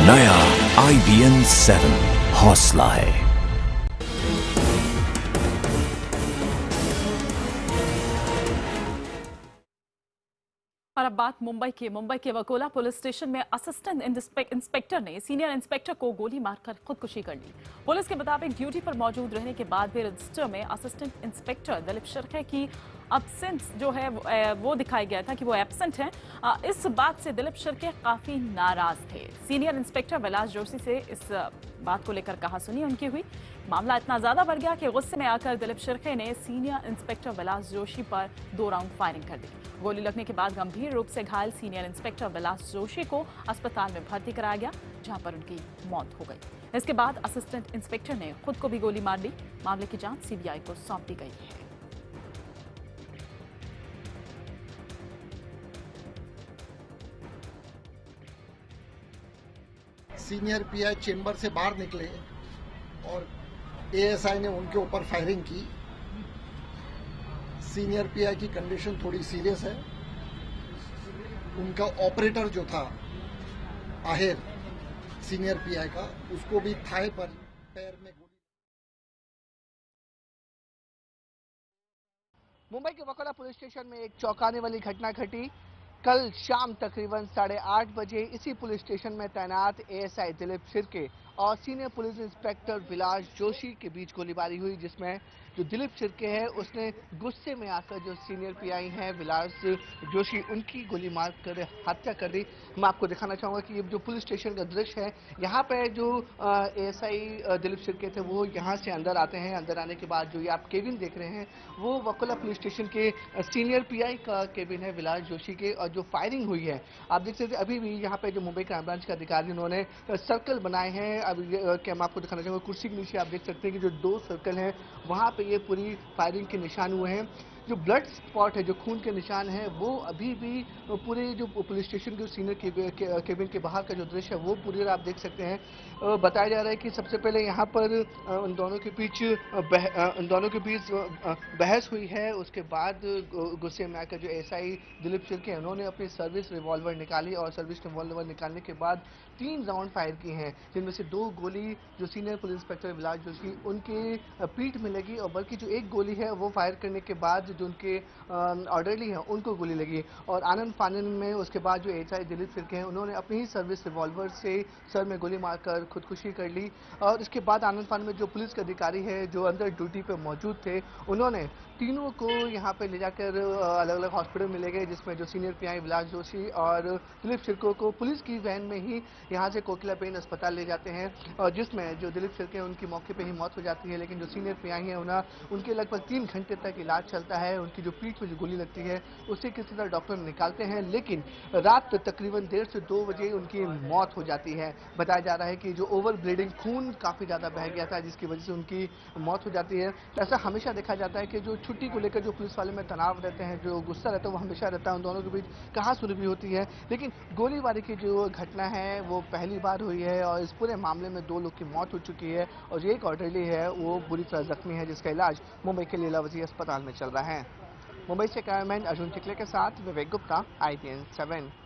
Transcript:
नया IBN 7 हौसला है। और अब बात मुंबई के वकोला पुलिस स्टेशन में असिस्टेंट इंस्पेक्टर ने सीनियर इंस्पेक्टर को गोली मारकर खुदकुशी कर ली। पुलिस के मुताबिक ड्यूटी पर मौजूद रहने के बाद भी रजिस्टर में असिस्टेंट इंस्पेक्टर दिलीप शिर्के की एब्सेंस जो है वो दिखाया गया था कि वो एब्सेंट हैं। इस बात से दिलीप शिर्के काफी नाराज थे। सीनियर इंस्पेक्टर विलास जोशी से इस बात को लेकर कहासुनी उनकी हुई। मामला इतना ज्यादा बढ़ गया कि गुस्से में आकर दिलीप शिर्के ने सीनियर इंस्पेक्टर विलास जोशी पर 2 राउंड फायरिंग कर दी। गोली लगने के बाद गंभीर रूप से घायल सीनियर इंस्पेक्टर विलास जोशी को अस्पताल में भर्ती कराया गया, जहां पर उनकी मौत हो गई। इसके बाद असिस्टेंट इंस्पेक्टर ने खुद को भी गोली मार ली। मामले की जांच CBI को सौंप दी गई है। सीनियर PI चेंबर से बाहर निकले और ASI ने उनके ऊपर फायरिंग की। सीनियर PI की कंडीशन थोड़ी सीरियस है। उनका ऑपरेटर जो था आहेर सीनियर PI का, उसको भी थाई पर पैर में गोली। मुंबई के वकोला पुलिस स्टेशन में एक चौंकाने वाली घटना घटी। कल शाम तकरीबन 8:30 बजे इसी पुलिस स्टेशन में तैनात ASI दिलीप शिर्के और सीनियर पुलिस इंस्पेक्टर विलास जोशी के बीच गोलीबारी हुई, जिसमें जो दिलीप शिर्के है उसने गुस्से में आकर जो सीनियर PI हैं विलास जोशी, उनकी गोली मार कर हत्या कर दी। मैं आपको दिखाना चाहूंगा कि ये जो पुलिस स्टेशन का दृश्य है, यहाँ पे जो ASI दिलीप शिर्के थे वो यहाँ से अंदर आते हैं। अंदर आने के बाद जो ये आप केबिन देख रहे हैं वो वकोला पुलिस स्टेशन के सीनियर PI का केबिन है विलास जोशी के। और जो फायरिंग हुई है आप देख सकते हैं, अभी भी यहाँ पे जो मुंबई क्राइम ब्रांच के अधिकारी उन्होंने सर्कल बनाए हैं। अभी क्या मैं आपको दिखाना चाहूँगा, कुर्सी के नीचे आप देख सकते हैं कि जो 2 सर्कल हैं वहाँ पे ये पूरी फायरिंग के निशान हुए हैं। जो ब्लड स्पॉट है, जो खून के निशान है, वो अभी भी पूरे जो पुलिस स्टेशन के सीनियर केबिन के बाहर का जो दृश्य है वो पूरी आप देख सकते हैं। बताया जा रहा है कि सबसे पहले यहाँ पर उन दोनों के बीच बहस हुई है। उसके बाद गुस्से में आकर जो ASI दिलीप शिर्के हैं उन्होंने अपनी सर्विस रिवॉल्वर निकाली और सर्विस रिवॉल्वर निकालने के बाद 3 राउंड फायर किए हैं, जिनमें से 2 गोली जो सीनियर पुलिस इंस्पेक्टर विलास जोशी उनके पीठ में लगी और बल्कि जो 1 गोली है वो फायर करने के बाद जो उनके ऑर्डरली हैं उनको गोली लगी। और आनंद फानन में उसके बाद जो ASI दिलीप शिर्के हैं उन्होंने अपनी ही सर्विस रिवॉल्वर से सर में गोली मारकर खुदकुशी कर ली। और इसके बाद आनंद फानन में जो पुलिस के अधिकारी है जो अंदर ड्यूटी पे मौजूद थे, उन्होंने तीनों को यहाँ पे ले जाकर अलग अलग हॉस्पिटल में ले गए, जिसमें जो सीनियर PI विलास जोशी और दिलीप शिर्के को पुलिस की वैन में ही यहाँ से कोकिलाबेन अस्पताल ले जाते हैं। और जिसमें जो दिलीप शिर्के उनकी मौके पे ही मौत हो जाती है, लेकिन जो सीनियर PI हैं उनके लगभग 3 घंटे तक इलाज चलता है। उनकी जो पीठ में जो गोली लगती है उससे किसी तरह डॉक्टर निकालते हैं, लेकिन रात तकरीबन 1:30 से 2 बजे उनकी मौत हो जाती है। बताया जा रहा है कि जो ओवर ब्लीडिंग खून काफ़ी ज़्यादा बह गया था, जिसकी वजह से उनकी मौत हो जाती है। ऐसा हमेशा देखा जाता है कि जो छुट्टी को लेकर जो पुलिस वाले में तनाव रहते हैं, जो गुस्सा रहता है, वो हमेशा रहता है। उन दोनों के बीच कहासुनी भी होती है, लेकिन गोलीबारी की जो घटना है वो पहली बार हुई है और इस पूरे मामले में 2 लोग की मौत हो चुकी है और जो एक ऑर्डरली है वो बुरी तरह जख्मी है, जिसका इलाज मुंबई के लीलावती अस्पताल में चल रहा है। मुंबई से कैमरामैन अर्जुन चिखले के साथ विवेक गुप्ता, IBN 7।